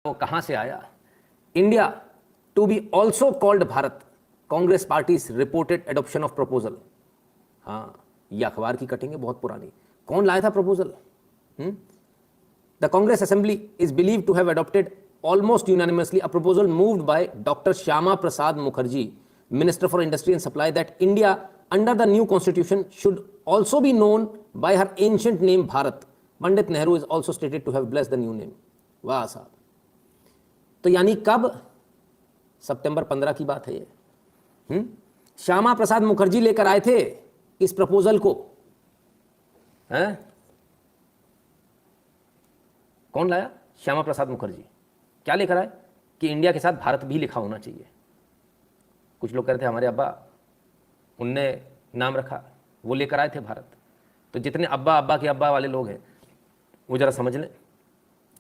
वो कहां से आया? India to be also called Bharat, Congress parties reported adoption of proposal. हाँ, ये अखबार की कटिंग है बहुत पुरानी। कौन लाया था proposal? The Congress assembly is believe to have adopted almost unanimously a proposal moved by Dr. Shyama Prasad Mukherjee, Minister for Industry and Supply, that India under the new constitution should also be known by her ancient name Bharat. Pandit Nehru is also stated to have blessed the new name. वाह साहब, तो यानी कब? सितंबर 15 की बात है ये। श्यामा प्रसाद मुखर्जी लेकर आए थे इस प्रपोजल को। हैं? कौन लाया? श्यामा प्रसाद मुखर्जी। क्या लेकर आए? कि इंडिया के साथ भारत भी लिखा होना चाहिए। कुछ लोग कह रहे थे हमारे अब्बा, उनने नाम रखा, वो लेकर आए थे भारत। तो जितने अब्बा अब्बा के अब्बा वाले लोग हैं वो जरा समझ लें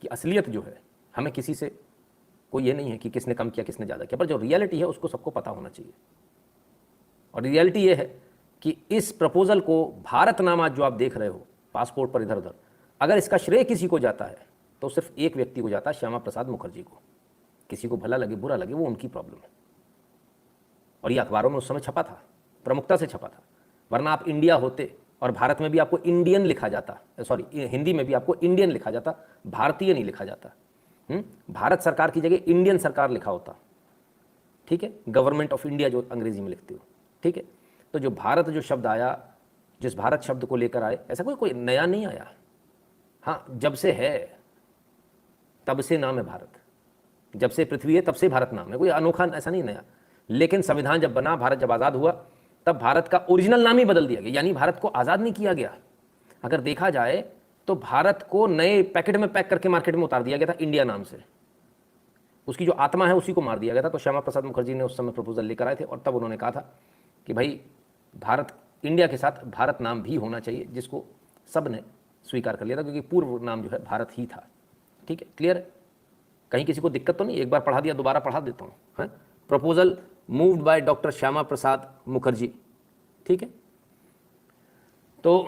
कि असलियत जो है, हमें किसी से कोई ये नहीं है कि किसने कम किया किसने ज़्यादा किया, पर जो रियलिटी है उसको सबको पता होना चाहिए। और रियलिटी ये है कि इस प्रपोजल को भारत नाम आज जो आप देख रहे हो पासपोर्ट पर इधर उधर, अगर इसका श्रेय किसी को जाता है तो सिर्फ एक व्यक्ति को जाता है, श्यामा प्रसाद मुखर्जी को। किसी को भला लगे बुरा लगे वो उनकी प्रॉब्लम है। और ये अखबारों में उस समय छपा था, प्रमुखता से छपा था। वरना आप इंडिया होते और भारत में भी आपको इंडियन लिखा जाता, सॉरी हिंदी में भी आपको इंडियन लिखा जाता, भारतीय नहीं लिखा जाता। भारत सरकार की जगह इंडियन सरकार लिखा होता। ठीक है, गवर्नमेंट ऑफ इंडिया जो अंग्रेजी में लिखते हो। ठीक है, तो जो भारत जो शब्द आया, जिस भारत शब्द को लेकर आए, ऐसा कोई नया नहीं आया। हाँ, जब से है तब से नाम है भारत। जब से पृथ्वी है तब से भारत नाम है, कोई अनोखा ऐसा नहीं नया। लेकिन संविधान जब बना, भारत जब आज़ाद हुआ, तब भारत का ओरिजिनल नाम ही बदल दिया गया। यानी भारत को आज़ाद नहीं किया गया। अगर देखा जाए तो भारत को नए पैकेट में पैक करके मार्केट में उतार दिया गया था इंडिया नाम से। उसकी जो आत्मा है उसी को मार दिया गया था। तो श्यामा प्रसाद मुखर्जी ने उस समय प्रपोजल लेकर आए थे और तब उन्होंने कहा था कि भाई भारत, इंडिया के साथ भारत नाम भी होना चाहिए, जिसको सब ने स्वीकार कर लिया था, क्योंकि पूर्व नाम जो है भारत ही था। ठीक है, क्लियर है? कहीं किसी को दिक्कत तो नहीं? एक बार पढ़ा दिया, दोबारा पढ़ा देता हूँ। है proposal moved by doctor Shyama Prasad Mukherjee. ठीक है, तो